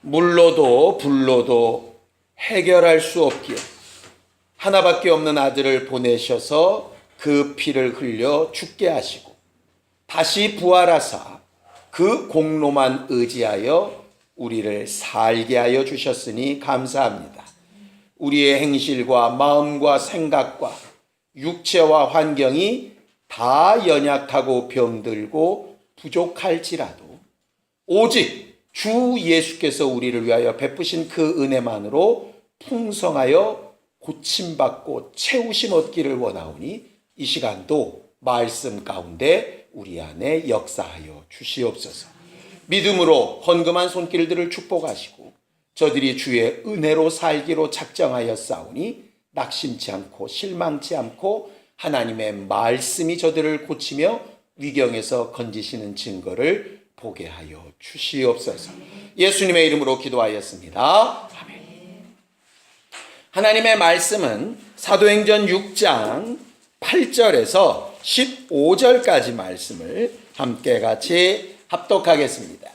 물로도 불로도 해결할 수 없기에 하나밖에 없는 아들을 보내셔서 그 피를 흘려 죽게 하시고 다시 부활하사 그 공로만 의지하여 우리를 살게 하여 주셨으니 감사합니다. 우리의 행실과 마음과 생각과 육체와 환경이 다 연약하고 병들고 부족할지라도 오직 주 예수께서 우리를 위하여 베푸신 그 은혜만으로 풍성하여 고침받고 채우심 얻기를 원하오니 이 시간도 말씀 가운데 우리 안에 역사하여 주시옵소서. 믿음으로 헌금한 손길들을 축복하시고 저들이 주의 은혜로 살기로 작정하여 싸우니 낙심치 않고 실망치 않고 하나님의 말씀이 저들을 고치며 위경에서 건지시는 증거를 보게 하여 주시옵소서. 예수님의 이름으로 기도하였습니다. 아멘. 하나님의 말씀은 사도행전 6장 8절에서 15절까지 말씀을 함께 같이 합독하겠습니다.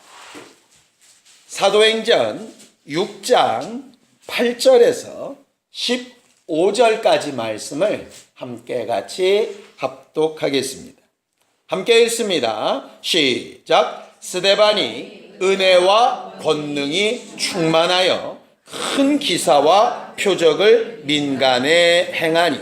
사도행전 6장 8절에서 15절까지 말씀을 함께 같이 합독하겠습니다. 함께 읽습니다. 시작. 스데반이 은혜와 권능이 충만하여 큰 기사와 표적을 민간에 행하니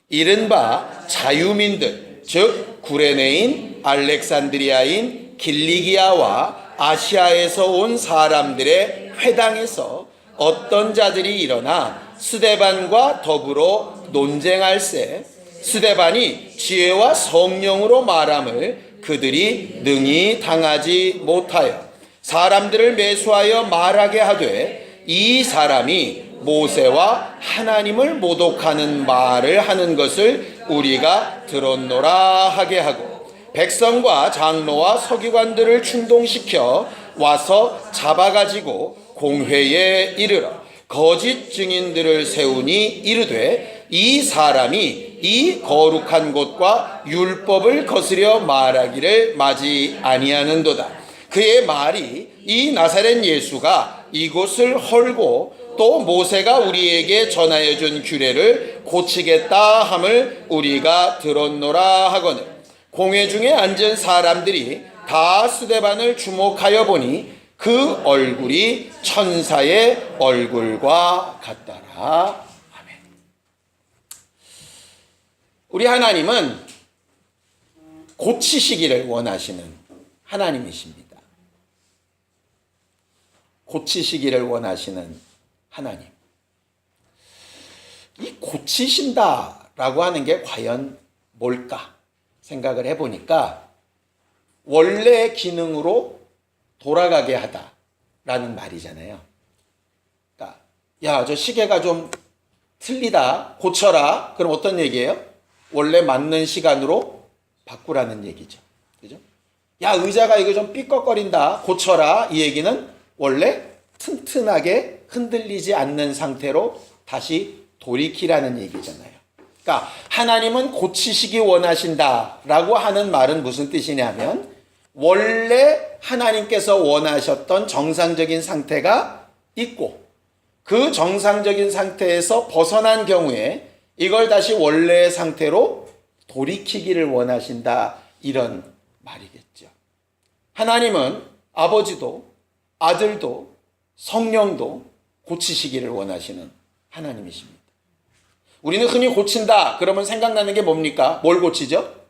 이른바 자유민들 즉 구레네인 알렉산드리아인 길리기아와 아시아에서 온 사람들의 회당에서 어떤 자들이 일어나 스데반과 더불어 논쟁할세 스데반이 지혜와 성령으로 말함을 그들이 능히 당하지 못하여 사람들을 매수하여 말하게 하되 이 사람이 모세와 하나님을 모독하는 말을 하는 것을 우리가 들었노라 하게 하고 백성과 장로와 서기관들을 충동시켜 와서 잡아가지고 공회에 이르러 거짓 증인들을 세우니 이르되 이 사람이 이 거룩한 곳과 율법을 거스려 말하기를 마지 아니하는도다. 그의 말이 이 나사렛 예수가 이곳을 헐고 또 모세가 우리에게 전하여 준 규례를 고치겠다 함을 우리가 들었노라 하거늘 공회 중에 앉은 사람들이 다 스데반을 주목하여 보니 그 얼굴이 천사의 얼굴과 같더라. 아멘. 우리 하나님은 고치시기를 원하시는 하나님이십니다. 고치시기를 원하시는 하나님. 이 고치신다라고 하는 게 과연 뭘까 생각을 해보니까 원래 기능으로 돌아가게 하다라는 말이잖아요. 그러니까 야, 저 시계가 좀 틀리다, 고쳐라. 그럼 어떤 얘기예요? 원래 맞는 시간으로 바꾸라는 얘기죠. 그죠? 야, 의자가 이거 좀 삐걱거린다, 고쳐라. 이 얘기는 원래 튼튼하게 흔들리지 않는 상태로 다시 돌이키라는 얘기잖아요. 그러니까 하나님은 고치시기 원하신다라고 하는 말은 무슨 뜻이냐면 원래 하나님께서 원하셨던 정상적인 상태가 있고 그 정상적인 상태에서 벗어난 경우에 이걸 다시 원래의 상태로 돌이키기를 원하신다, 이런 말이겠죠. 하나님은 아버지도 아들도 성령도 고치시기를 원하시는 하나님이십니다. 우리는 흔히 고친다 그러면 생각나는 게 뭡니까? 뭘 고치죠?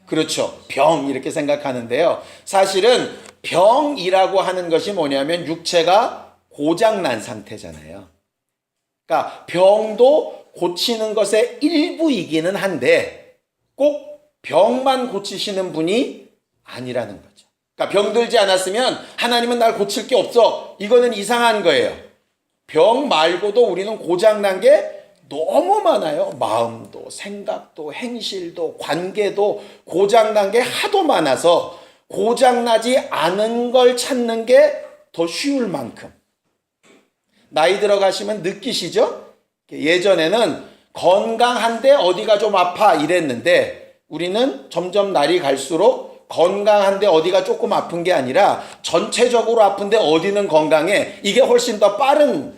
그렇죠. 병, 이렇게 생각하는데요. 사실은 병이라고 하는 것이 뭐냐면 육체가 고장난 상태잖아요. 그러니까 병도 고치는 것의 일부이기는 한데 꼭 병만 고치시는 분이 아니라는 거죠. 그러니까 병들지 않았으면 하나님은 날 고칠 게 없어, 이거는 이상한 거예요. 병 말고도 우리는 고장난 게 너무 많아요. 마음도 생각도 행실도 관계도 고장난 게 하도 많아서 고장나지 않은 걸 찾는 게 더 쉬울 만큼 나이 들어가시면 느끼시죠? 예전에는 건강한데 어디가 좀 아파 이랬는데 우리는 점점 날이 갈수록 건강한데 어디가 조금 아픈 게 아니라 전체적으로 아픈데 어디는 건강해. 이게 훨씬 더 빠른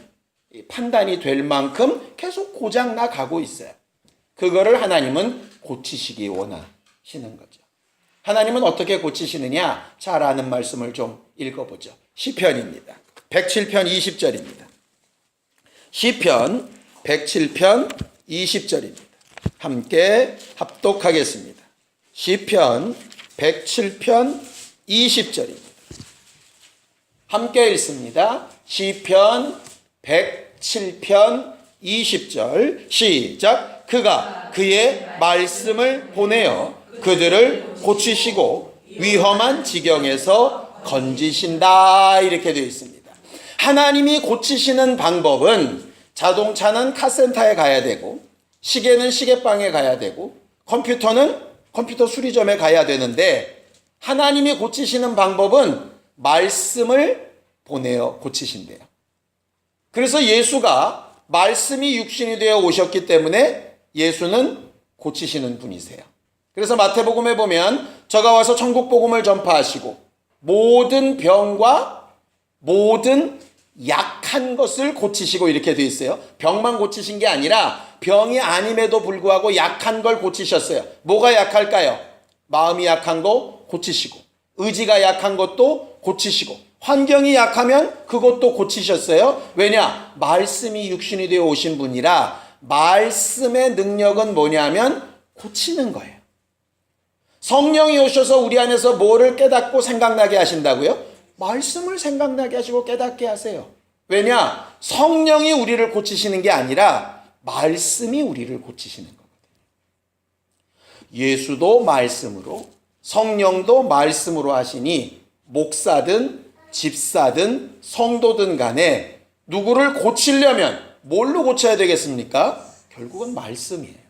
판단이 될 만큼 계속 고장 나 가고 있어요. 그거를 하나님은 고치시기 원하시는 거죠. 하나님은 어떻게 고치시느냐? 잘 아는 말씀을 좀 읽어보죠. 시편입니다. 107편 20절입니다. 시편 107편 20절입니다. 함께 합독하겠습니다. 시편 107편 20절입니다. 함께 읽습니다. 시편 107편 20절 시작. 그가 그의 말씀을 보내어 그들을 고치시고 위험한 지경에서 건지신다. 이렇게 되어 있습니다. 하나님이 고치시는 방법은 자동차는 카센터에 가야 되고 시계는 시계방에 가야 되고 컴퓨터는 컴퓨터 수리점에 가야 되는데 하나님이 고치시는 방법은 말씀을 보내어 고치신대요. 그래서 예수가 말씀이 육신이 되어 오셨기 때문에 예수는 고치시는 분이세요. 그래서 마태복음에 보면 저가 와서 천국 복음을 전파하시고 모든 병과 모든 약한 것을 고치시고 이렇게 되어 있어요. 병만 고치신 게 아니라 병이 아님에도 불구하고 약한 걸 고치셨어요. 뭐가 약할까요? 마음이 약한 거 고치시고 의지가 약한 것도 고치시고 환경이 약하면 그것도 고치셨어요. 왜냐? 말씀이 육신이 되어 오신 분이라 말씀의 능력은 뭐냐면 고치는 거예요. 성령이 오셔서 우리 안에서 뭐를 깨닫고 생각나게 하신다고요? 말씀을 생각나게 하시고 깨닫게 하세요. 왜냐? 성령이 우리를 고치시는 게 아니라 말씀이 우리를 고치시는 거거든요. 예수도 말씀으로 성령도 말씀으로 하시니 목사든 집사든 성도든 간에 누구를 고치려면 뭘로 고쳐야 되겠습니까? 결국은 말씀이에요.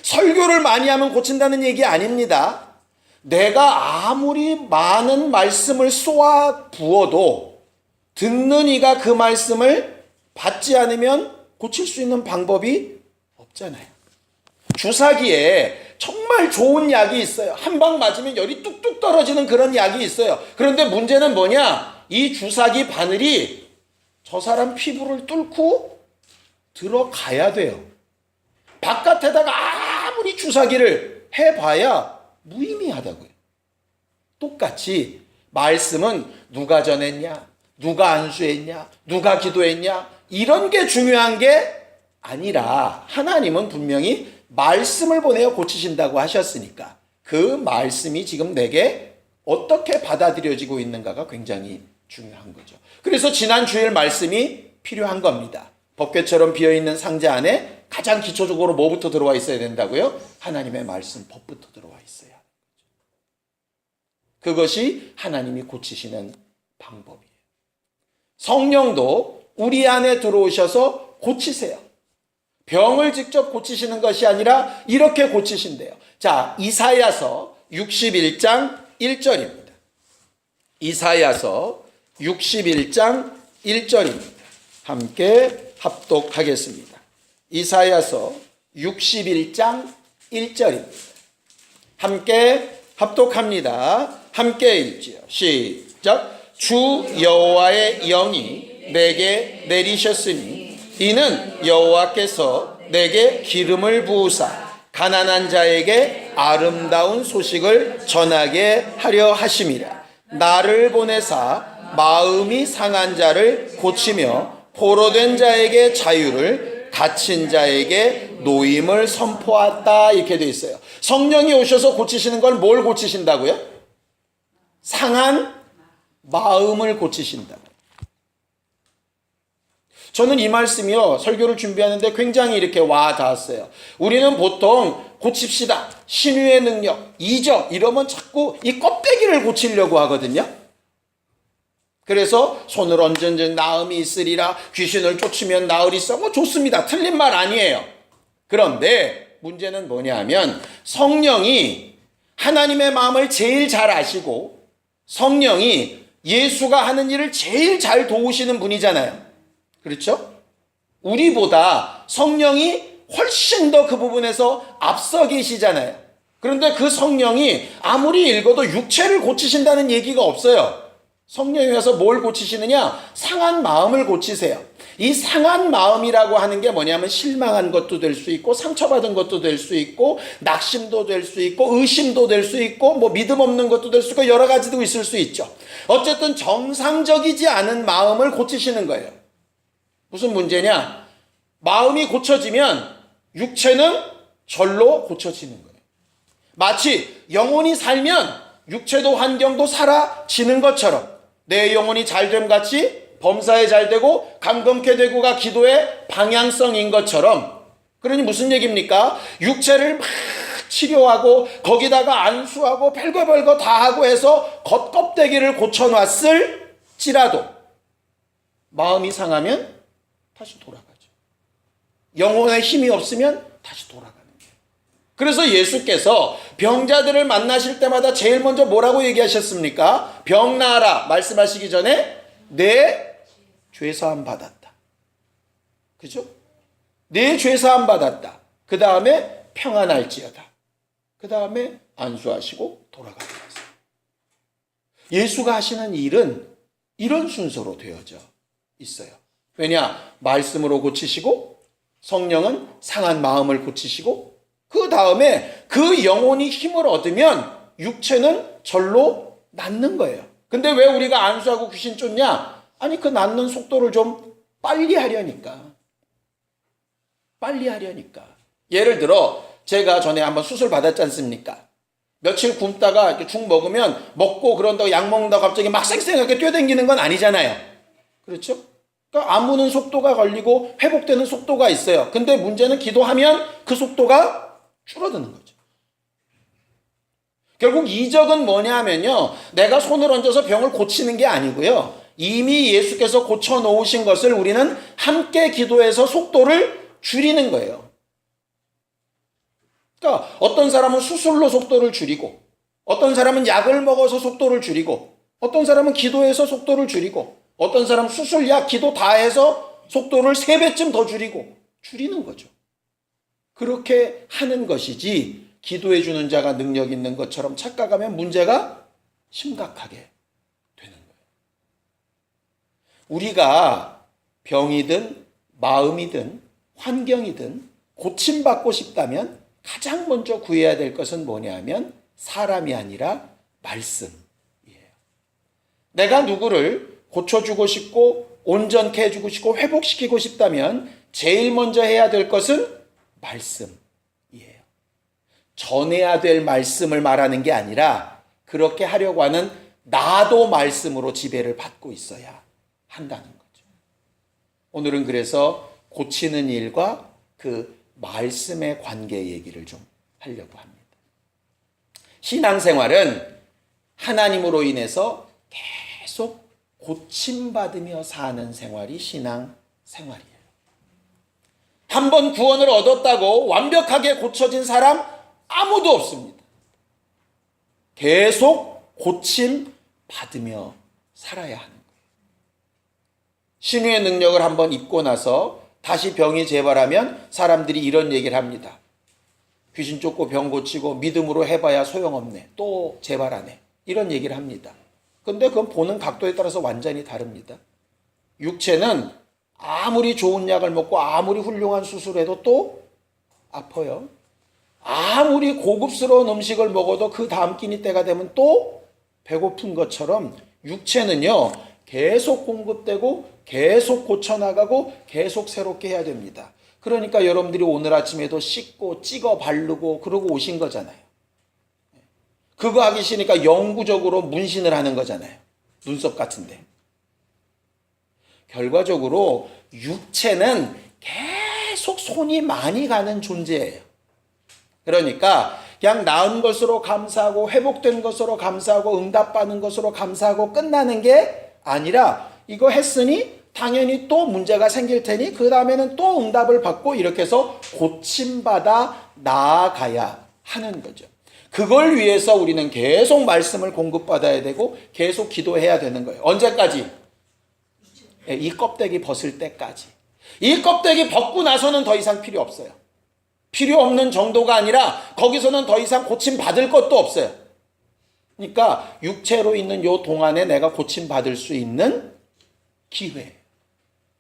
설교를 많이 하면 고친다는 얘기 아닙니다. 내가 아무리 많은 말씀을 쏘아 부어도 듣는 이가 그 말씀을 받지 않으면 고칠 수 있는 방법이 없잖아요. 주사기에 정말 좋은 약이 있어요. 한 방 맞으면 열이 뚝뚝 떨어지는 그런 약이 있어요. 그런데 문제는 뭐냐? 이 주사기 바늘이 저 사람 피부를 뚫고 들어가야 돼요. 바깥에다가 아무리 주사기를 해봐야 무의미하다고요. 똑같이 말씀은 누가 전했냐, 누가 안수했냐, 누가 기도했냐 이런 게 중요한 게 아니라 하나님은 분명히 말씀을 보내어 고치신다고 하셨으니까 그 말씀이 지금 내게 어떻게 받아들여지고 있는가가 굉장히 중요한 거죠. 그래서 지난 주일 말씀이 필요한 겁니다. 법궤처럼 비어있는 상자 안에 가장 기초적으로 뭐부터 들어와 있어야 된다고요? 하나님의 말씀, 법부터 들어와 있어야 하는 거죠. 그것이 하나님이 고치시는 방법이에요. 성령도 우리 안에 들어오셔서 고치세요. 병을 직접 고치시는 것이 아니라 이렇게 고치신대요. 자, 이사야서 61장 1절입니다. 이사야서 61장 1절입니다. 함께 합독하겠습니다. 이사야서 61장 1절입니다. 함께 합독합니다. 함께 읽지요. 시작. 주 여호와의 영이 내게 내리셨으니 이는 여호와께서 내게 기름을 부으사 가난한 자에게 아름다운 소식을 전하게 하려 하심이라. 나를 보내사 마음이 상한 자를 고치며 포로된 자에게 자유를 갇힌 자에게 노임을 선포했다. 이렇게 되어 있어요. 성령이 오셔서 고치시는 걸 뭘 고치신다고요? 상한 마음을 고치신다고요. 저는 이 말씀이요, 설교를 준비하는데 굉장히 이렇게 와 닿았어요. 우리는 보통 고칩시다, 신유의 능력, 이적 이러면 자꾸 이 껍데기를 고치려고 하거든요. 그래서 손을 얹은 나음이 있으리라, 귀신을 쫓으면 나으리서, 뭐 좋습니다. 틀린 말 아니에요. 그런데 문제는 뭐냐 하면 성령이 하나님의 마음을 제일 잘 아시고 성령이 예수가 하는 일을 제일 잘 도우시는 분이잖아요. 그렇죠? 우리보다 성령이 훨씬 더 그 부분에서 앞서 계시잖아요. 그런데 그 성령이 아무리 읽어도 육체를 고치신다는 얘기가 없어요. 성령이 와서 뭘 고치시느냐? 상한 마음을 고치세요. 이 상한 마음이라고 하는 게 뭐냐면 실망한 것도 될 수 있고 상처받은 것도 될 수 있고 낙심도 될 수 있고 의심도 될 수 있고 뭐 믿음 없는 것도 될 수 있고 여러 가지도 있을 수 있죠. 어쨌든 정상적이지 않은 마음을 고치시는 거예요. 무슨 문제냐? 마음이 고쳐지면 육체는 절로 고쳐지는 거예요. 마치 영혼이 살면 육체도 환경도 사라지는 것처럼 내 영혼이 잘됨 같이 범사에 잘되고 강건케 되고가 기도의 방향성인 것처럼, 그러니 무슨 얘기입니까? 육체를 막 치료하고 거기다가 안수하고 별거 다 하고 해서 겉껍데기를 고쳐놨을지라도 마음이 상하면 다시 돌아가죠. 영혼에 힘이 없으면 다시 돌아가는 거예요. 그래서 예수께서 병자들을 만나실 때마다 제일 먼저 뭐라고 얘기하셨습니까? 병 나아라 말씀하시기 전에 내 죄사함 받았다. 그죠? 내 죄사함 받았다. 그 다음에 평안할지어다. 그 다음에 안수하시고 돌아가셨어요. 예수가 하시는 일은 이런 순서로 되어져 있어요. 왜냐? 말씀으로 고치시고 성령은 상한 마음을 고치시고 그 다음에 그 영혼이 힘을 얻으면 육체는 절로 낫는 거예요. 근데 왜 우리가 안수하고 귀신 쫓냐? 아니 그 낫는 속도를 좀 빨리 하려니까. 예를 들어 제가 전에 한번 수술 받았지 않습니까? 며칠 굶다가 이렇게 죽 먹으면 먹고 그런다고 약 먹는다고 갑자기 막 쌩쌩하게 뛰어다니는 건 아니잖아요. 그렇죠? 그러니까 아무는 속도가 걸리고 회복되는 속도가 있어요. 근데 문제는 기도하면 그 속도가 줄어드는 거죠. 결국 이적은 뭐냐면요, 내가 손을 얹어서 병을 고치는 게 아니고요, 이미 예수께서 고쳐놓으신 것을 우리는 함께 기도해서 속도를 줄이는 거예요. 그러니까 어떤 사람은 수술로 속도를 줄이고, 어떤 사람은 약을 먹어서 속도를 줄이고, 어떤 사람은 기도해서 속도를 줄이고, 어떤 사람은 수술약 기도 다 해서 속도를 3배쯤 더 줄이는 거죠. 그렇게 하는 것이지 기도해 주는 자가 능력 있는 것처럼 착각하면 문제가 심각하게 되는 거예요. 우리가 병이든 마음이든 환경이든 고침받고 싶다면 가장 먼저 구해야 될 것은 뭐냐면 사람이 아니라 말씀이에요. 내가 누구를 고쳐주고 싶고 온전케 해주고 싶고 회복시키고 싶다면 제일 먼저 해야 될 것은 말씀이에요. 전해야 될 말씀을 말하는 게 아니라 그렇게 하려고 하는 나도 말씀으로 지배를 받고 있어야 한다는 거죠. 오늘은 그래서 고치는 일과 그 말씀의 관계 얘기를 좀 하려고 합니다. 신앙생활은 하나님으로 인해서 계속 고침받으며 사는 생활이 신앙생활이에요. 한 번 구원을 얻었다고 완벽하게 고쳐진 사람 아무도 없습니다. 계속 고침받으며 살아야 하는 거예요. 신유의 능력을 한번 입고 나서 다시 병이 재발하면 사람들이 이런 얘기를 합니다. 귀신 쫓고 병 고치고 믿음으로 해봐야 소용없네. 또 재발하네. 이런 얘기를 합니다. 근데 그건 보는 각도에 따라서 완전히 다릅니다. 육체는 아무리 좋은 약을 먹고 아무리 훌륭한 수술해도 또 아파요. 아무리 고급스러운 음식을 먹어도 그 다음 끼니 때가 되면 또 배고픈 것처럼 육체는요, 계속 공급되고 계속 고쳐나가고 계속 새롭게 해야 됩니다. 그러니까 여러분들이 오늘 아침에도 씻고 찍어 바르고 그러고 오신 거잖아요. 그거 하기 싫으니까 영구적으로 문신을 하는 거잖아요. 눈썹 같은데. 결과적으로 육체는 계속 손이 많이 가는 존재예요. 그러니까 그냥 나은 것으로 감사하고 회복된 것으로 감사하고 응답받는 것으로 감사하고 끝나는 게 아니라 이거 했으니 당연히 또 문제가 생길 테니 그 다음에는 또 응답을 받고 이렇게 해서 고침받아 나아가야 하는 거죠. 그걸 위해서 우리는 계속 말씀을 공급받아야 되고 계속 기도해야 되는 거예요. 언제까지? 이 껍데기 벗을 때까지. 이 껍데기 벗고 나서는 더 이상 필요 없어요. 필요 없는 정도가 아니라 거기서는 더 이상 고침받을 것도 없어요. 그러니까 육체로 있는 요 동안에 내가 고침받을 수 있는 기회.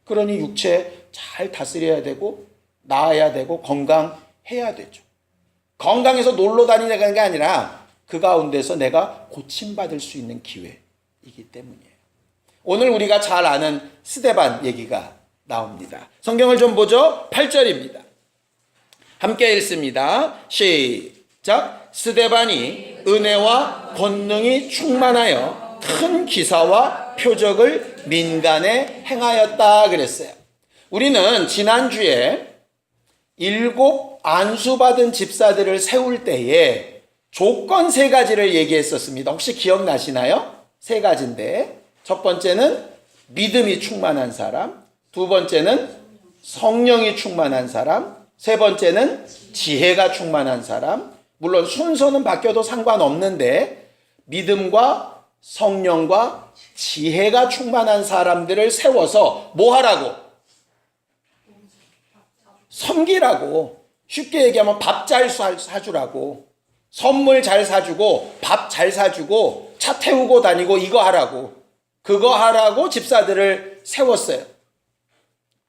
그러니 육체 잘 다스려야 되고 나아야 되고 건강해야 되죠. 건강해서 놀러 다니는 게 아니라 그 가운데서 내가 고침받을 수 있는 기회이기 때문이에요. 오늘 우리가 잘 아는 스데반 얘기가 나옵니다. 성경을 좀 보죠. 8절입니다. 함께 읽습니다. 시작. 스데반이 은혜와 권능이 충만하여 큰 기사와 표적을 민간에 행하였다 그랬어요. 우리는 지난주에 7 안수받은 집사들을 세울 때에 조건 3가지를 얘기했었습니다. 혹시 기억나시나요? 3가지인데 첫 번째는 믿음이 충만한 사람, 두 번째는 성령이 충만한 사람, 세 번째는 지혜가 충만한 사람. 물론 순서는 바뀌어도 상관없는데 믿음과 성령과 지혜가 충만한 사람들을 세워서 뭐 하라고? 섬기라고. 쉽게 얘기하면 밥 잘 사주라고. 선물 잘 사주고 밥 잘 사주고 차 태우고 다니고 이거 하라고. 그거 하라고 집사들을 세웠어요.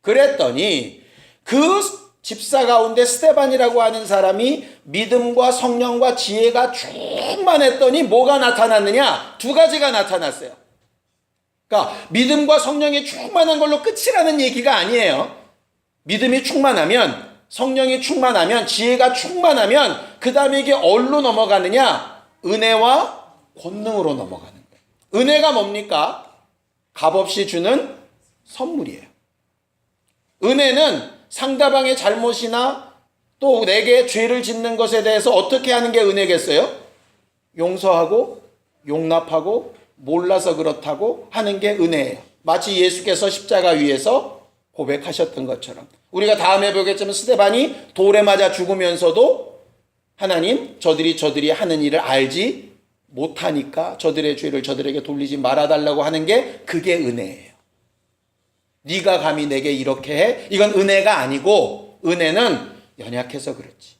그랬더니 그 집사 가운데 스데반이라고 하는 사람이 믿음과 성령과 지혜가 충만했더니 뭐가 나타났느냐? 2가지가 나타났어요. 그러니까 믿음과 성령이 충만한 걸로 끝이라는 얘기가 아니에요. 믿음이 충만하면, 성령이 충만하면, 지혜가 충만하면 그 다음에 이게 어디로 넘어가느냐? 은혜와 권능으로 넘어가는 거예요. 은혜가 뭡니까? 값없이 주는 선물이에요. 은혜는 상대방의 잘못이나 또 내게 죄를 짓는 것에 대해서 어떻게 하는 게 은혜겠어요? 용서하고 용납하고 몰라서 그렇다고 하는 게 은혜예요. 마치 예수께서 십자가 위에서 고백하셨던 것처럼. 우리가 다음에 보겠지만 스데반이 돌에 맞아 죽으면서도 하나님, 저들이 하는 일을 알지 못하니까 저들의 죄를 저들에게 돌리지 말아달라고 하는 게 그게 은혜예요. 네가 감히 내게 이렇게 해? 이건 은혜가 아니고 은혜는 연약해서 그렇지.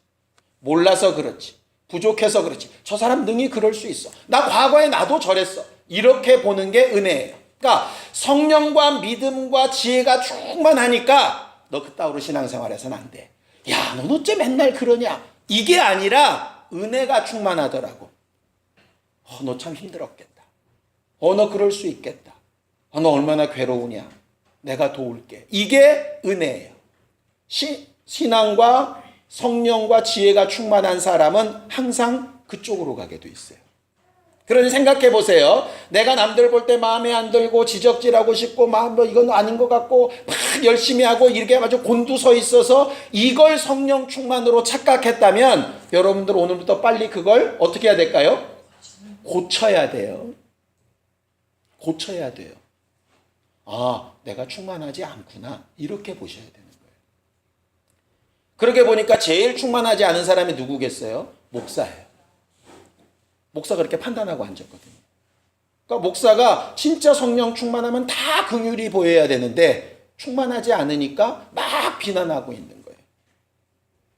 몰라서 그렇지. 부족해서 그렇지. 저 사람 능히 그럴 수 있어. 나 과거에 나도 저랬어. 이렇게 보는 게 은혜예요. 그러니까 성령과 믿음과 지혜가 충만하니까 너 그따위로 신앙생활해서는 안 돼. 야, 넌 어째 맨날 그러냐? 이게 아니라 은혜가 충만하더라고. 너 참 힘들었겠다. 너 그럴 수 있겠다. 너 얼마나 괴로우냐. 내가 도울게. 이게 은혜예요. 신앙과 성령과 지혜가 충만한 사람은 항상 그쪽으로 가게 돼 있어요. 그러니 생각해 보세요. 내가 남들 볼 때 마음에 안 들고 지적질하고 싶고 이건 아닌 것 같고 막 열심히 하고 이렇게 아주 곤두서 있어서 이걸 성령 충만으로 착각했다면 여러분들 오늘부터 빨리 그걸 어떻게 해야 될까요? 고쳐야 돼요. 고쳐야 돼요. 아, 내가 충만하지 않구나. 이렇게 보셔야 되는 거예요. 그렇게 보니까 제일 충만하지 않은 사람이 누구겠어요? 목사예요. 목사가 그렇게 판단하고 앉았거든요. 그러니까 목사가 진짜 성령 충만하면 다 긍휼이 보여야 되는데 충만하지 않으니까 막 비난하고 있는 거예요.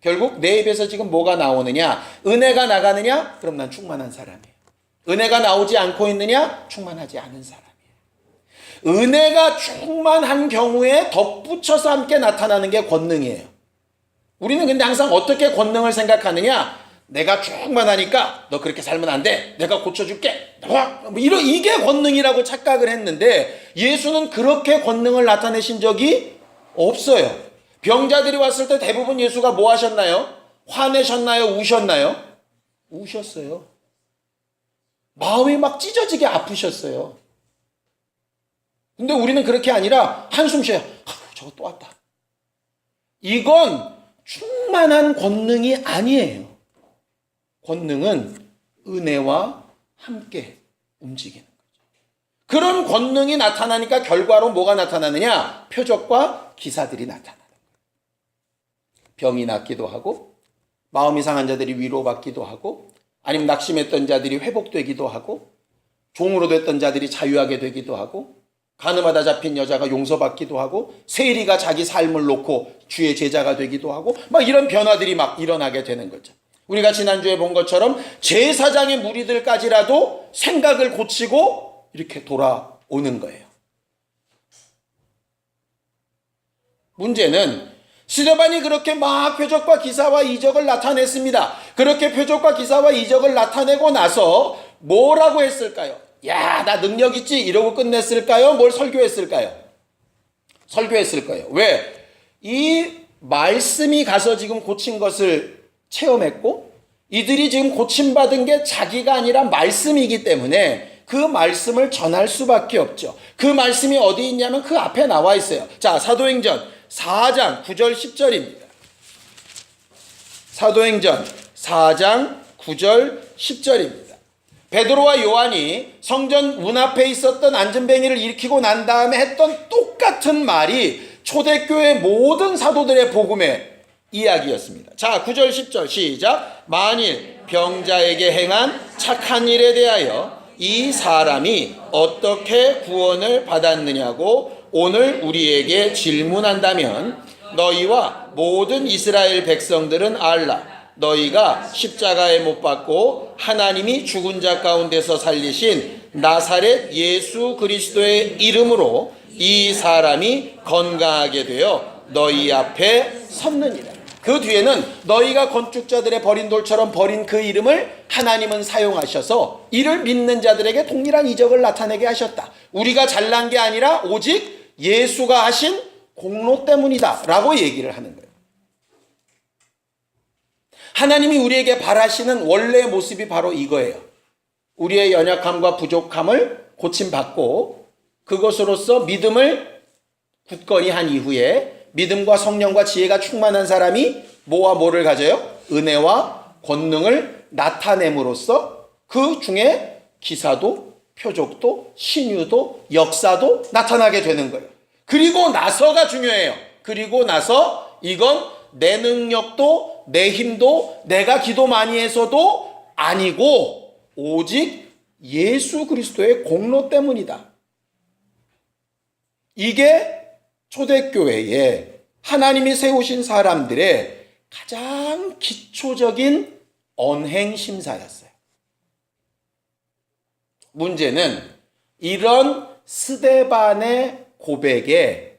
결국 내 입에서 지금 뭐가 나오느냐? 은혜가 나가느냐? 그럼 난 충만한 사람이에요. 은혜가 나오지 않고 있느냐? 충만하지 않은 사람이에요. 은혜가 충만한 경우에 덧붙여서 함께 나타나는 게 권능이에요. 우리는 근데 항상 어떻게 권능을 생각하느냐? 내가 충만하니까 너 그렇게 살면 안 돼. 내가 고쳐줄게. 이게 권능이라고 착각을 했는데 예수는 그렇게 권능을 나타내신 적이 없어요. 병자들이 왔을 때 대부분 예수가 뭐 하셨나요? 화내셨나요? 우셨나요? 우셨어요. 마음이 막 찢어지게 아프셨어요. 근데 우리는 그렇게 아니라 한숨 쉬어요. 저거 또 왔다. 이건 충만한 권능이 아니에요. 권능은 은혜와 함께 움직이는 거죠. 그런 권능이 나타나니까 결과로 뭐가 나타나느냐? 표적과 기사들이 나타나는 거예요. 병이 낫기도 하고 마음이 상한 자들이 위로받기도 하고 아니면 낙심했던 자들이 회복되기도 하고 종으로 됐던 자들이 자유하게 되기도 하고 가늠하다 잡힌 여자가 용서받기도 하고 세리가 자기 삶을 놓고 주의 제자가 되기도 하고 막 이런 변화들이 막 일어나게 되는 거죠. 우리가 지난주에 본 것처럼 제사장의 무리들까지라도 생각을 고치고 이렇게 돌아오는 거예요. 문제는 스데반이 그렇게 막 표적과 기사와 이적을 나타냈습니다. 그렇게 표적과 기사와 이적을 나타내고 나서 뭐라고 했을까요? 야, 나 능력 있지? 이러고 끝냈을까요? 뭘 설교했을까요? 설교했을 거예요. 왜? 이 말씀이 가서 지금 고친 것을 체험했고 이들이 지금 고침받은 게 자기가 아니라 말씀이기 때문에 그 말씀을 전할 수밖에 없죠. 그 말씀이 어디 있냐면 그 앞에 나와 있어요. 자, 사도행전 4장 9절 10절입니다. 사도행전 4장 9절 10절입니다. 베드로와 요한이 성전 문 앞에 있었던 안전뱅이를 일으키고 난 다음에 했던 똑같은 말이 초대교회 모든 사도들의 복음의 이야기였습니다. 자, 9절 10절 시작. 만일 병자에게 행한 착한 일에 대하여 이 사람이 어떻게 구원을 받았느냐고 오늘 우리에게 질문한다면 너희와 모든 이스라엘 백성들은 알라. 너희가 십자가에 못 박고 하나님이 죽은 자 가운데서 살리신 나사렛 예수 그리스도의 이름으로 이 사람이 건강하게 되어 너희 앞에 섰느니라. 그 뒤에는 너희가 건축자들의 버린 돌처럼 버린 그 이름을 하나님은 사용하셔서 이를 믿는 자들에게 동일한 이적을 나타내게 하셨다. 우리가 잘난 게 아니라 오직 예수가 하신 공로 때문이다 라고 얘기를 하는 거예요. 하나님이 우리에게 바라시는 원래의 모습이 바로 이거예요. 우리의 연약함과 부족함을 고침받고 그것으로서 믿음을 굳건히 한 이후에 믿음과 성령과 지혜가 충만한 사람이 뭐와 뭐를 가져요? 은혜와 권능을 나타냄으로써 그 중에 기사도 표적도 신유도 역사도 나타나게 되는 거예요. 그리고 나서가 중요해요. 그리고 나서 이건 내 능력도 내 힘도 내가 기도 많이 해서도 아니고 오직 예수 그리스도의 공로 때문이다. 이게 초대교회에 하나님이 세우신 사람들의 가장 기초적인 언행심사였어요. 문제는 이런 스데반의 고백에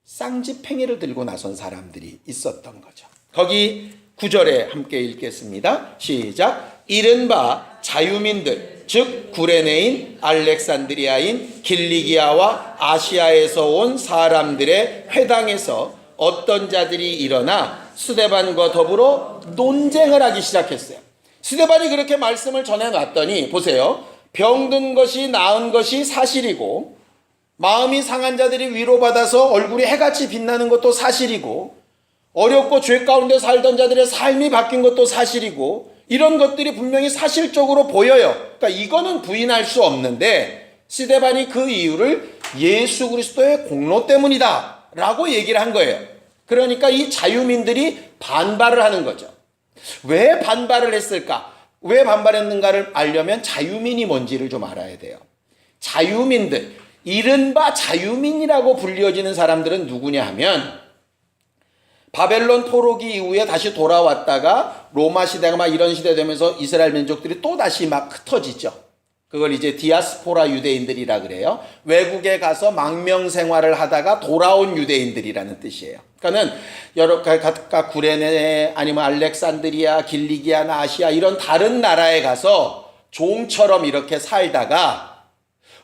쌍지팽이를 들고 나선 사람들이 있었던 거죠. 거기 9절에 함께 읽겠습니다. 시작. 이른바 자유민들 즉 구레네인 알렉산드리아인 길리기아와 아시아에서 온 사람들의 회당에서 어떤 자들이 일어나 스데반과 더불어 논쟁을 하기 시작했어요. 스데반이 그렇게 말씀을 전해놨더니 보세요. 병든 것이 나은 것이 사실이고 마음이 상한 자들이 위로받아서 얼굴이 해같이 빛나는 것도 사실이고 어렵고 죄 가운데 살던 자들의 삶이 바뀐 것도 사실이고 이런 것들이 분명히 사실적으로 보여요. 그러니까 이거는 부인할 수 없는데 스데반이 그 이유를 예수 그리스도의 공로 때문이다 라고 얘기를 한 거예요. 그러니까 이 자유민들이 반발을 하는 거죠. 왜 반발을 했을까? 왜 반발했는가를 알려면 자유민이 뭔지를 좀 알아야 돼요. 자유민들, 이른바 자유민이라고 불려지는 사람들은 누구냐 하면 바벨론 포로기 이후에 다시 돌아왔다가 로마 시대가 막 이런 시대 되면서 이스라엘 민족들이 또 다시 막 흩어지죠. 그걸 이제 디아스포라 유대인들이라 그래요. 외국에 가서 망명 생활을 하다가 돌아온 유대인들이라는 뜻이에요. 그러니까는 여러 각각 구레네 아니면 알렉산드리아, 길리기아나 아시아 이런 다른 나라에 가서 종처럼 이렇게 살다가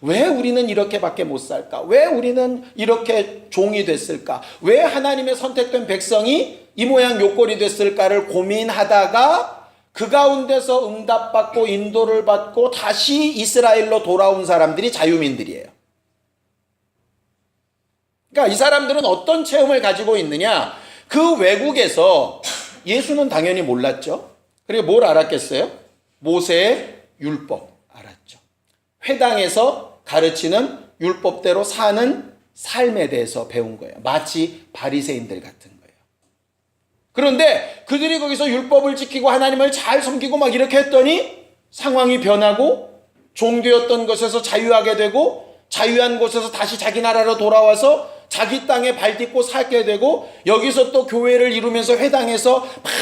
왜 우리는 이렇게밖에 못 살까? 왜 우리는 이렇게 종이 됐을까? 왜 하나님의 선택된 백성이 이 모양 요꼴이 됐을까를 고민하다가 그 가운데서 응답받고 인도를 받고 다시 이스라엘로 돌아온 사람들이 자유민들이에요. 그러니까 이 사람들은 어떤 체험을 가지고 있느냐? 그 외국에서 예수는 당연히 몰랐죠. 그리고 뭘 알았겠어요? 모세의 율법 알았죠. 회당에서 가르치는 율법대로 사는 삶에 대해서 배운 거예요. 마치 바리새인들 같은 거예요. 그런데 그들이 거기서 율법을 지키고 하나님을 잘 섬기고 막 이렇게 했더니 상황이 변하고 종되었던 것에서 자유하게 되고 자유한 곳에서 다시 자기 나라로 돌아와서 자기 땅에 발 딛고 살게 되고, 여기서 또 교회를 이루면서 회당에서 막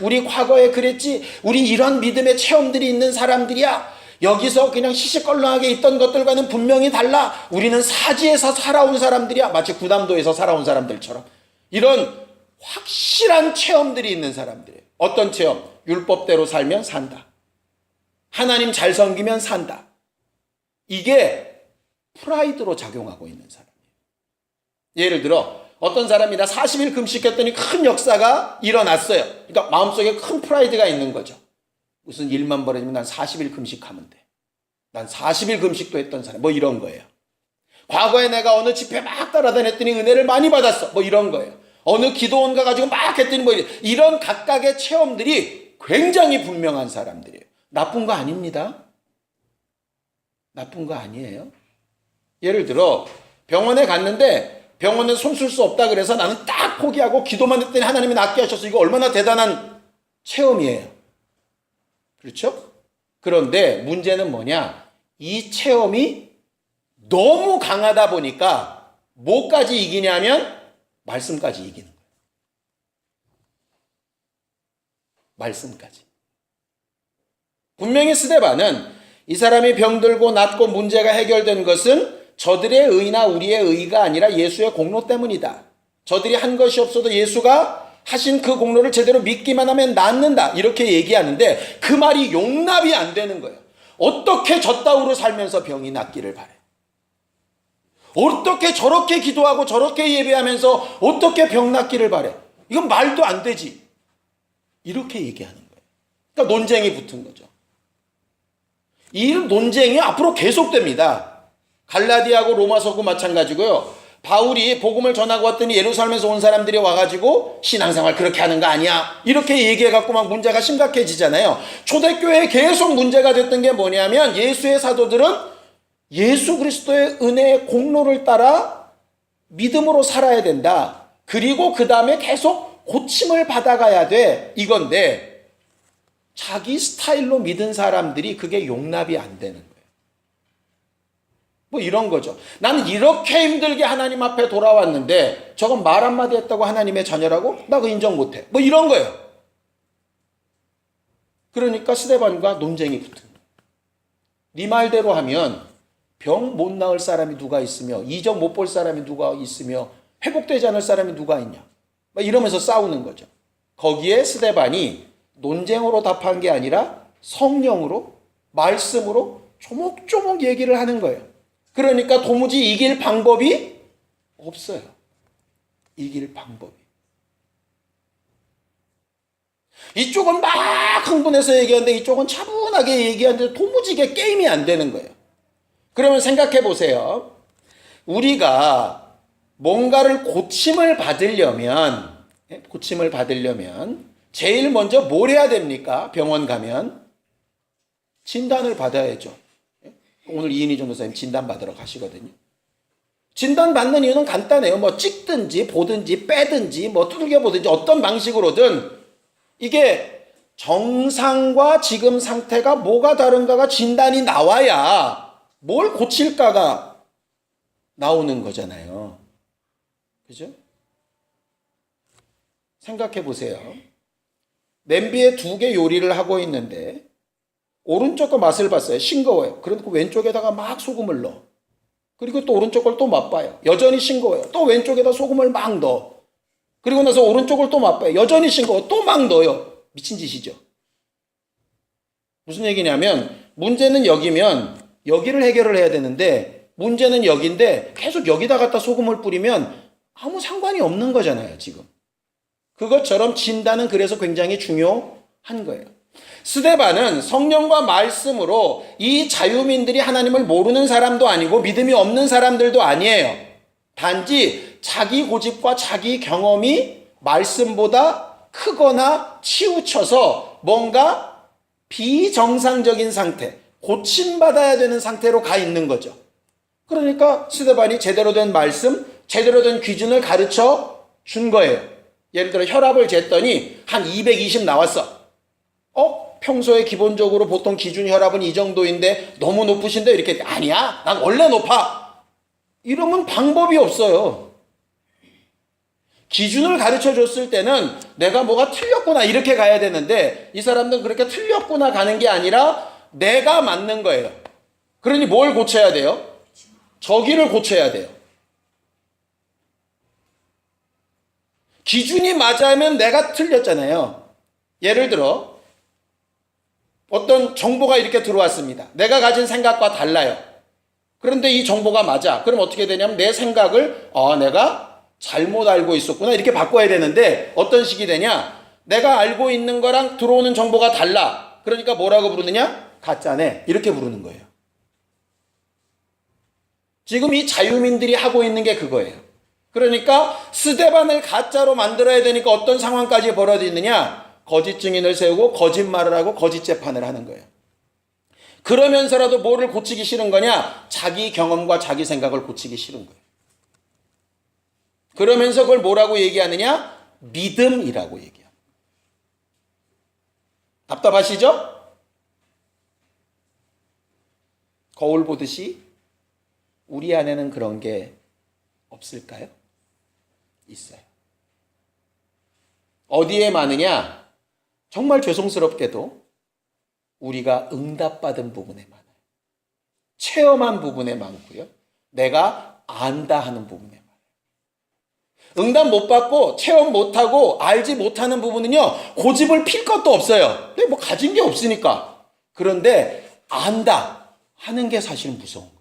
우리 과거에 그랬지, 우리 이런 믿음의 체험들이 있는 사람들이야, 여기서 그냥 시시껄렁하게 있던 것들과는 분명히 달라, 우리는 사지에서 살아온 사람들이야, 마치 구담도에서 살아온 사람들처럼 이런 확실한 체험들이 있는 사람들이에요. 어떤 체험? 율법대로 살면 산다, 하나님 잘 섬기면 산다. 이게 프라이드로 작용하고 있는 사람이에요. 예를 들어 어떤 사람이 나 40일 금식했더니 큰 역사가 일어났어요. 그러니까 마음속에 큰 프라이드가 있는 거죠. 무슨 일만 벌어지면 난 40일 금식하면 돼, 난 40일 금식도 했던 사람, 뭐 이런 거예요. 과거에 내가 어느 집회 막 따라다녔더니 은혜를 많이 받았어, 뭐 이런 거예요. 어느 기도원 가가지고 막 했더니 뭐 이런 각각의 체험들이 굉장히 분명한 사람들이에요. 나쁜 거 아닙니다. 나쁜 거 아니에요. 예를 들어 병원에 갔는데 병원에 손 쓸 수 없다 그래서 나는 딱 포기하고 기도만 했더니 하나님이 낫게 하셔서, 이거 얼마나 대단한 체험이에요. 그렇죠? 그런데 문제는 뭐냐? 이 체험이 너무 강하다 보니까 뭐까지 이기냐면 말씀까지 이기는 거예요. 말씀까지. 분명히 스데반은 이 사람이 병들고 낫고 문제가 해결된 것은 저들의 의나 우리의 의가 아니라 예수의 공로 때문이다. 저들이 한 것이 없어도 예수가 하신 그 공로를 제대로 믿기만 하면 낫는다, 이렇게 얘기하는데 그 말이 용납이 안 되는 거예요. 어떻게 저따위로 살면서 병이 낫기를 바래? 어떻게 저렇게 기도하고 저렇게 예배하면서 어떻게 병 낫기를 바래? 이건 말도 안 되지, 이렇게 얘기하는 거예요. 그러니까 논쟁이 붙은 거죠. 이 논쟁이 앞으로 계속됩니다. 갈라디아하고 로마서고 마찬가지고요. 바울이 복음을 전하고 왔더니 예루살렘에서 온 사람들이 와가지고 신앙생활 그렇게 하는 거 아니야, 이렇게 얘기해갖고 막 문제가 심각해지잖아요. 초대교회에 계속 문제가 됐던 게 뭐냐면, 예수의 사도들은 예수 그리스도의 은혜의 공로를 따라 믿음으로 살아야 된다, 그리고 그 다음에 계속 고침을 받아가야 돼, 이건데 자기 스타일로 믿은 사람들이 그게 용납이 안 되는 거예요. 뭐 이런 거죠. 나는 이렇게 힘들게 하나님 앞에 돌아왔는데 저건 말 한마디 했다고 하나님의 자녀라고? 나 그거 인정 못해, 뭐 이런 거예요. 그러니까 스데반과 논쟁이 붙은 거예요. 네 말대로 하면 병 못 나을 사람이 누가 있으며, 이적 못 볼 사람이 누가 있으며, 회복되지 않을 사람이 누가 있냐, 막 이러면서 싸우는 거죠. 거기에 스데반이 논쟁으로 답한 게 아니라 성령으로, 말씀으로 조목조목 얘기를 하는 거예요. 그러니까 도무지 이길 방법이 없어요. 이길 방법이. 이쪽은 막 흥분해서 얘기하는데 이쪽은 차분하게 얘기하는데 도무지 이게 게임이 안 되는 거예요. 그러면 생각해 보세요. 우리가 뭔가를 고침을 받으려면 제일 먼저 뭘 해야 됩니까? 병원 가면 진단을 받아야죠. 오늘 이인희 전도사님 진단 받으러 가시거든요. 진단 받는 이유는 간단해요. 뭐 찍든지 보든지 빼든지 뭐 두들겨 보든지 어떤 방식으로든 이게 정상과 지금 상태가 뭐가 다른가가 진단이 나와야 뭘 고칠까가 나오는 거잖아요. 그죠? 생각해 보세요. 냄비에 2개 요리를 하고 있는데 오른쪽 거 맛을 봤어요. 싱거워요. 그러니까 왼쪽에다가 막 소금을 넣어. 그리고 또 오른쪽 걸 또 맛봐요. 여전히 싱거워요. 또 왼쪽에다 소금을 막 넣어. 그리고 나서 오른쪽을 또 맛봐요. 여전히 싱거워. 또 막 넣어요. 미친 짓이죠. 무슨 얘기냐면 문제는 여기면 여기를 해결을 해야 되는데 문제는 여기인데 계속 여기다 갖다 소금을 뿌리면 아무 상관이 없는 거잖아요, 지금. 그것처럼 진단은 그래서 굉장히 중요한 거예요. 스데반은 성령과 말씀으로 이 자유민들이 하나님을 모르는 사람도 아니고 믿음이 없는 사람들도 아니에요. 단지 자기 고집과 자기 경험이 말씀보다 크거나 치우쳐서 뭔가 비정상적인 상태, 고침받아야 되는 상태로 가 있는 거죠. 그러니까 스데반이 제대로 된 말씀, 제대로 된 기준을 가르쳐 준 거예요. 예를 들어 혈압을 쟀더니 한 220 나왔어. 평소에 기본적으로 보통 기준 혈압은 이 정도인데 너무 높으신데 이렇게 아니야, 난 원래 높아. 이러면 방법이 없어요. 기준을 가르쳐 줬을 때는 내가 뭐가 틀렸구나 이렇게 가야 되는데 이 사람들은 그렇게 틀렸구나 가는 게 아니라 내가 맞는 거예요. 그러니 뭘 고쳐야 돼요? 저기를 고쳐야 돼요. 기준이 맞으면 내가 틀렸잖아요. 예를 들어 어떤 정보가 이렇게 들어왔습니다. 내가 가진 생각과 달라요. 그런데 이 정보가 맞아. 그럼 어떻게 되냐면 내 생각을 내가 잘못 알고 있었구나 이렇게 바꿔야 되는데 어떤 식이 되냐? 내가 알고 있는 거랑 들어오는 정보가 달라. 그러니까 뭐라고 부르느냐? 가짜네. 이렇게 부르는 거예요. 지금 이 자유민들이 하고 있는 게 그거예요. 그러니까 스데반을 가짜로 만들어야 되니까 어떤 상황까지 벌어지느냐? 거짓 증인을 세우고 거짓말을 하고 거짓 재판을 하는 거예요. 그러면서라도 뭐를 고치기 싫은 거냐? 자기 경험과 자기 생각을 고치기 싫은 거예요. 그러면서 그걸 뭐라고 얘기하느냐? 믿음이라고 얘기합니다. 답답하시죠? 거울 보듯이 우리 안에는 그런 게 없을까요? 있어요. 어디에 많으냐? 정말 죄송스럽게도 우리가 응답받은 부분에 많아요. 체험한 부분에 많고요. 내가 안다 하는 부분에 많아요. 응답 못 받고 체험 못하고 알지 못하는 부분은요. 고집을 필 것도 없어요. 근데 뭐 가진 게 없으니까. 그런데 안다 하는 게 사실 무서운 거예요.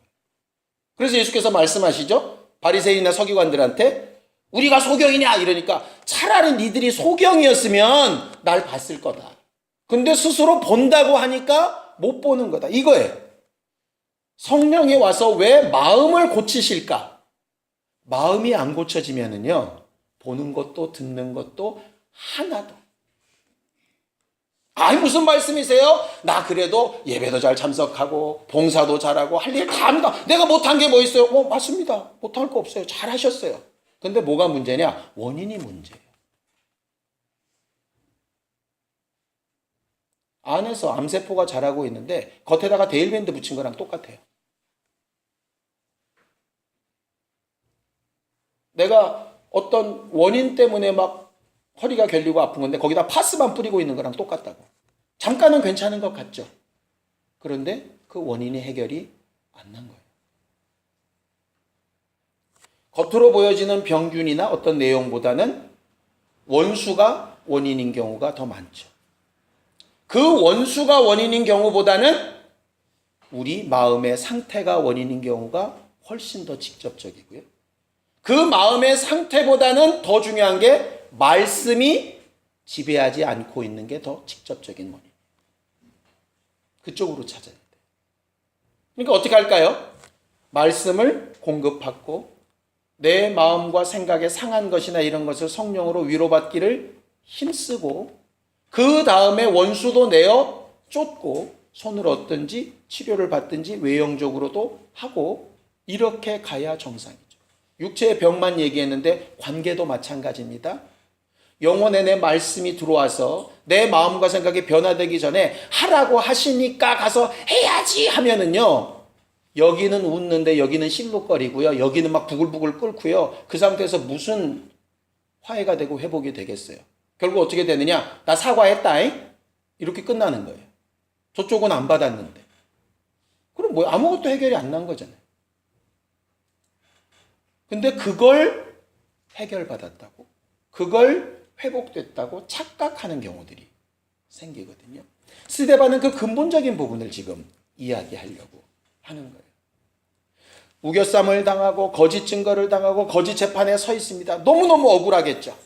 그래서 예수께서 말씀하시죠. 바리새인이나 서기관들한테 우리가 소경이냐 이러니까 차라리 니들이 소경이었으면 날 봤을 거다. 근데 스스로 본다고 하니까 못 보는 거다. 이거예요. 성령이 와서 왜 마음을 고치실까? 마음이 안 고쳐지면은요, 보는 것도 듣는 것도 하나도. 아니, 무슨 말씀이세요? 나 그래도 예배도 잘 참석하고, 봉사도 잘하고, 할 일 다 합니다. 내가 못한 게 뭐 있어요? 맞습니다. 못할 거 없어요. 잘 하셨어요. 근데 뭐가 문제냐? 원인이 문제예요. 안에서 암세포가 자라고 있는데, 겉에다가 데일밴드 붙인 거랑 똑같아요. 내가 어떤 원인 때문에 막 허리가 결리고 아픈 건데 거기다 파스만 뿌리고 있는 거랑 똑같다고. 잠깐은 괜찮은 것 같죠. 그런데 그 원인이 해결이 안 난 거예요. 겉으로 보여지는 병균이나 어떤 내용보다는 원수가 원인인 경우가 더 많죠. 그 원수가 원인인 경우보다는 우리 마음의 상태가 원인인 경우가 훨씬 더 직접적이고요. 그 마음의 상태보다는 더 중요한 게 말씀이 지배하지 않고 있는 게 더 직접적인 원인. 그쪽으로 찾아야 돼요. 그러니까 어떻게 할까요? 말씀을 공급받고 내 마음과 생각에 상한 것이나 이런 것을 성령으로 위로받기를 힘쓰고 그 다음에 원수도 내어 쫓고 손을 얻든지 치료를 받든지 외형적으로도 하고 이렇게 가야 정상이죠. 육체의 병만 얘기했는데 관계도 마찬가지입니다. 영혼에 내 말씀이 들어와서 내 마음과 생각이 변화되기 전에 하라고 하시니까 가서 해야지 하면은요. 여기는 웃는데 여기는 실룩거리고요. 여기는 막 부글부글 끓고요. 그 상태에서 무슨 화해가 되고 회복이 되겠어요. 결국 어떻게 되느냐. 나 사과했다잉. 이렇게 끝나는 거예요. 저쪽은 안 받았는데. 그럼 뭐 아무것도 해결이 안 난 거잖아요. 근데 그걸 해결받았다고, 그걸 회복됐다고 착각하는 경우들이 생기거든요. 스데반은 그 근본적인 부분을 지금 이야기하려고 하는 거예요. 우겨쌈을 당하고 거짓 증거를 당하고 거짓 재판에 서 있습니다. 너무너무 억울하겠죠.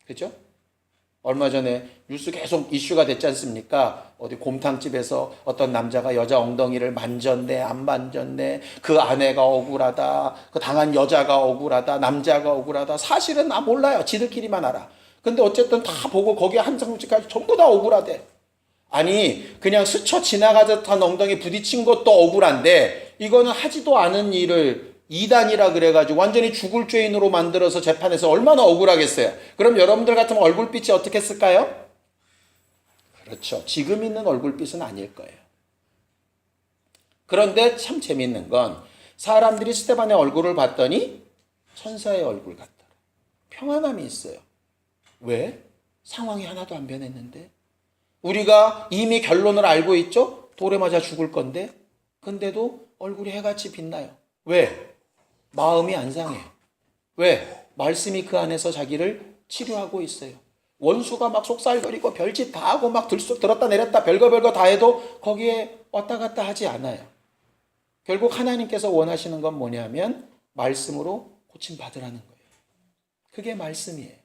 그죠? 얼마 전에 뉴스 계속 이슈가 됐지 않습니까? 어디 곰탕집에서 어떤 남자가 여자 엉덩이를 만졌네, 안 만졌네, 그 아내가 억울하다, 그 당한 여자가 억울하다, 남자가 억울하다. 사실은 나 몰라요. 지들끼리만 알아. 근데 어쨌든 다 보고 거기에 한 장면까지 전부 다 억울하대. 아니, 그냥 스쳐 지나가듯한 엉덩이 부딪힌 것도 억울한데, 이거는 하지도 않은 일을 이단이라 그래가지고 완전히 죽을 죄인으로 만들어서 재판에서 얼마나 억울하겠어요. 그럼 여러분들 같으면 얼굴빛이 어떻게 쓸까요? 그렇죠. 지금 있는 얼굴빛은 아닐 거예요. 그런데 참 재밌는 건 사람들이 스데반의 얼굴을 봤더니 천사의 얼굴 같더라. 평안함이 있어요. 왜? 상황이 하나도 안 변했는데. 우리가 이미 결론을 알고 있죠? 돌에 맞아 죽을 건데. 근데도 얼굴이 해같이 빛나요. 왜? 마음이 안 상해요. 왜? 말씀이 그 안에서 자기를 치료하고 있어요. 원수가 막 속살거리고 별짓 다 하고 막 들었다 내렸다 별거 다 해도 거기에 왔다 갔다 하지 않아요. 결국 하나님께서 원하시는 건 뭐냐면 말씀으로 고침받으라는 거예요. 그게 말씀이에요.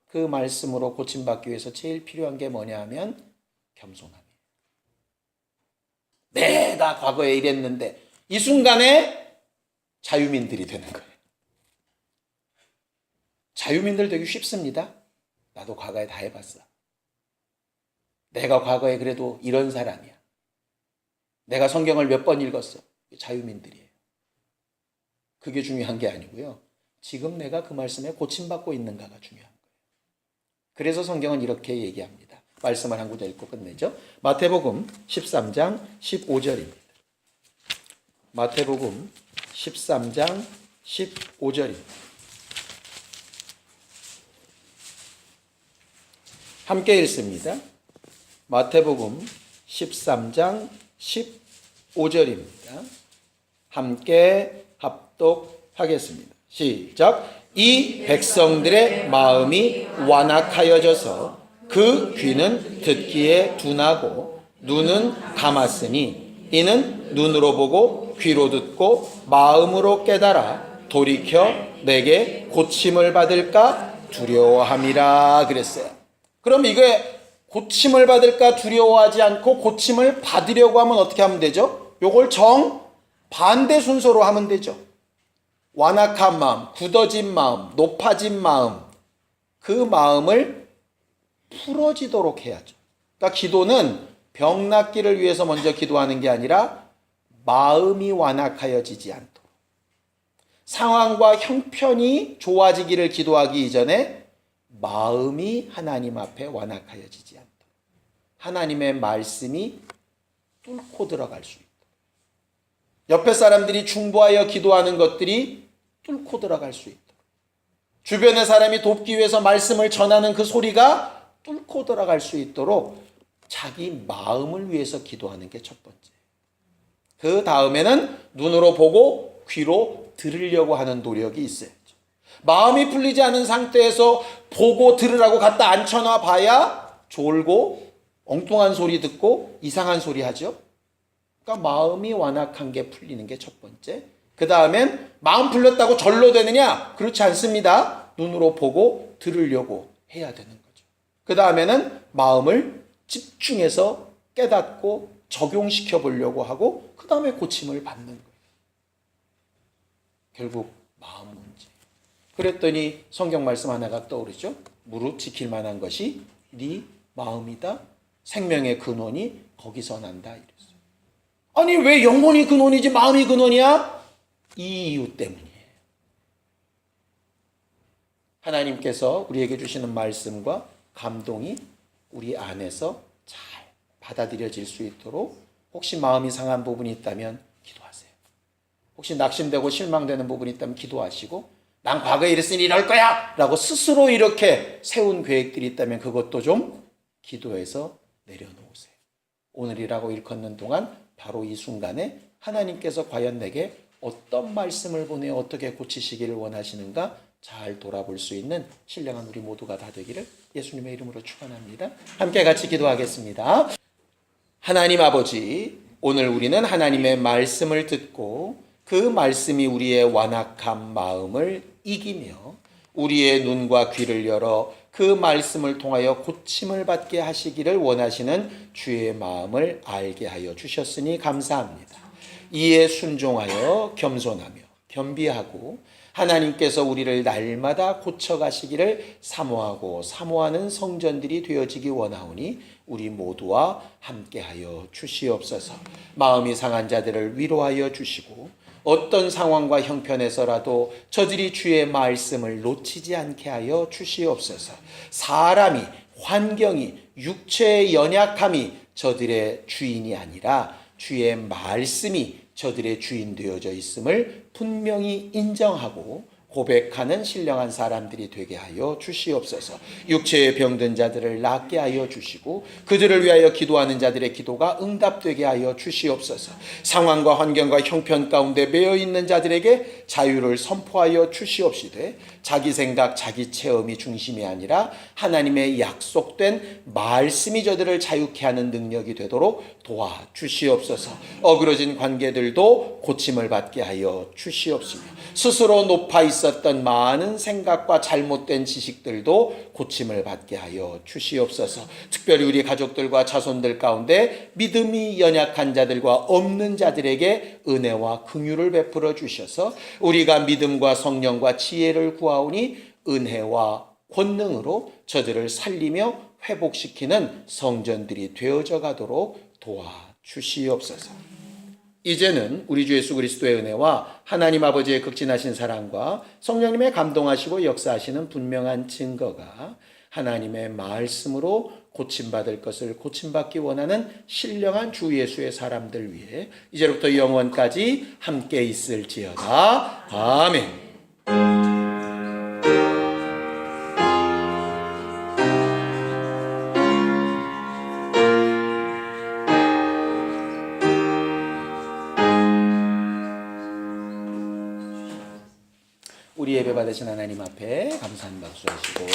그 말씀으로 고침받기 위해서 제일 필요한 게 뭐냐면 겸손함이에요. 내가 과거에 이랬는데 이 순간에 자유민들이 되는 거예요. 자유민들 되기 쉽습니다. 나도 과거에 다 해봤어. 내가 과거에 그래도 이런 사람이야. 내가 성경을 몇 번 읽었어. 자유민들이에요. 그게 중요한 게 아니고요. 지금 내가 그 말씀에 고침받고 있는가가 중요한 거예요. 그래서 성경은 이렇게 얘기합니다. 말씀을 한 구절 읽고 끝내죠. 마태복음 13장 15절입니다. 마태복음 13장 15절입니다. 함께 읽습니다. 마태복음 13장 15절입니다. 함께 합독하겠습니다. 시작. 이 백성들의 마음이 완악하여져서 그 귀는 듣기에 둔하고 눈은 감았으니 이는 눈으로 보고 귀로 듣고 마음으로 깨달아 돌이켜 내게 고침을 받을까 두려워함이라 그랬어요. 그럼 이게 고침을 받을까 두려워하지 않고 고침을 받으려고 하면 어떻게 하면 되죠? 요걸 정반대 순서로 하면 되죠. 완악한 마음, 굳어진 마음, 높아진 마음, 그 마음을 풀어지도록 해야죠. 그러니까 기도는 병 낫기를 위해서 먼저 기도하는 게 아니라 마음이 완악하여지지 않도록, 상황과 형편이 좋아지기를 기도하기 이전에 마음이 하나님 앞에 완악하여지지 않도록, 하나님의 말씀이 뚫고 들어갈 수 있도록, 옆에 사람들이 중보하여 기도하는 것들이 뚫고 들어갈 수 있도록, 주변의 사람이 돕기 위해서 말씀을 전하는 그 소리가 뚫고 들어갈 수 있도록 자기 마음을 위해서 기도하는 게 첫 번째. 그 다음에는 눈으로 보고 귀로 들으려고 하는 노력이 있어야죠. 마음이 풀리지 않은 상태에서 보고 들으라고 갖다 앉혀놔 봐야 졸고 엉뚱한 소리 듣고 이상한 소리 하죠. 그러니까 마음이 완악한 게 풀리는 게 첫 번째. 그 다음엔 마음 풀렸다고 절로 되느냐? 그렇지 않습니다. 눈으로 보고 들으려고 해야 되는 거죠. 그 다음에는 마음을 집중해서 깨닫고 적용시켜 보려고 하고 그 다음에 고침을 받는 거예요. 결국 마음 문제. 그랬더니 성경 말씀 하나가 떠오르죠. 무릇 지킬 만한 것이 네 마음이다. 생명의 근원이 거기서 난다 이랬어요. 아니 왜 영혼이 근원이지 마음이 근원이야? 이 이유 때문이에요. 하나님께서 우리에게 주시는 말씀과 감동이 우리 안에서 잘 받아들여질 수 있도록 혹시 마음이 상한 부분이 있다면 기도하세요. 혹시 낙심되고 실망되는 부분이 있다면 기도하시고 난 과거에 이랬으니 이럴 거야 라고 스스로 이렇게 세운 계획들이 있다면 그것도 좀 기도해서 내려놓으세요. 오늘이라고 일컫는 동안 바로 이 순간에 하나님께서 과연 내게 어떤 말씀을 보내 어떻게 고치시기를 원하시는가 잘 돌아볼 수 있는 신령한 우리 모두가 다 되기를 예수님의 이름으로 축원합니다. 함께 같이 기도하겠습니다. 하나님 아버지, 오늘 우리는 하나님의 말씀을 듣고 그 말씀이 우리의 완악한 마음을 이기며 우리의 눈과 귀를 열어 그 말씀을 통하여 고침을 받게 하시기를 원하시는 주의 마음을 알게 하여 주셨으니 감사합니다. 이에 순종하여 겸손하며 겸비하고 하나님께서 우리를 날마다 고쳐가시기를 사모하고 사모하는 성전들이 되어지기 원하오니 우리 모두와 함께하여 주시옵소서. 마음이 상한 자들을 위로하여 주시고 어떤 상황과 형편에서라도 저들이 주의 말씀을 놓치지 않게 하여 주시옵소서. 사람이, 환경이, 육체의 연약함이 저들의 주인이 아니라 주의 말씀이 저들의 주인 되어져 있음을 분명히 인정하고 고백하는 신령한 사람들이 되게 하여 주시옵소서. 육체에 병든 자들을 낫게 하여 주시고 그들을 위하여 기도하는 자들의 기도가 응답되게 하여 주시옵소서. 상황과 환경과 형편 가운데 매여 있는 자들에게 자유를 선포하여 주시옵시되 자기 생각, 자기 체험이 중심이 아니라 하나님의 약속된 말씀이 저들을 자유케 하는 능력이 되도록 도와주시옵소서. 어그러진 관계들도 고침을 받게 하여 주시옵시며 스스로 높아 있었던 많은 생각과 잘못된 지식들도 고침을 받게 하여 주시옵소서. 특별히 우리 가족들과 자손들 가운데 믿음이 연약한 자들과 없는 자들에게 은혜와 긍휼을 베풀어 주셔서 우리가 믿음과 성령과 지혜를 구하오니 은혜와 권능으로 저들을 살리며 회복시키는 성전들이 되어져 가도록 도와주시옵소서. 이제는 우리 주 예수 그리스도의 은혜와 하나님 아버지의 극진하신 사랑과 성령님의 감동하시고 역사하시는 분명한 증거가 하나님의 말씀으로 고침받을 것을 고침받기 원하는 신령한 주 예수의 사람들 위해 이제부터 영원까지 함께 있을지어다. 아멘. 우리 예배 받으신 하나님 앞에 감사한 박수 하시고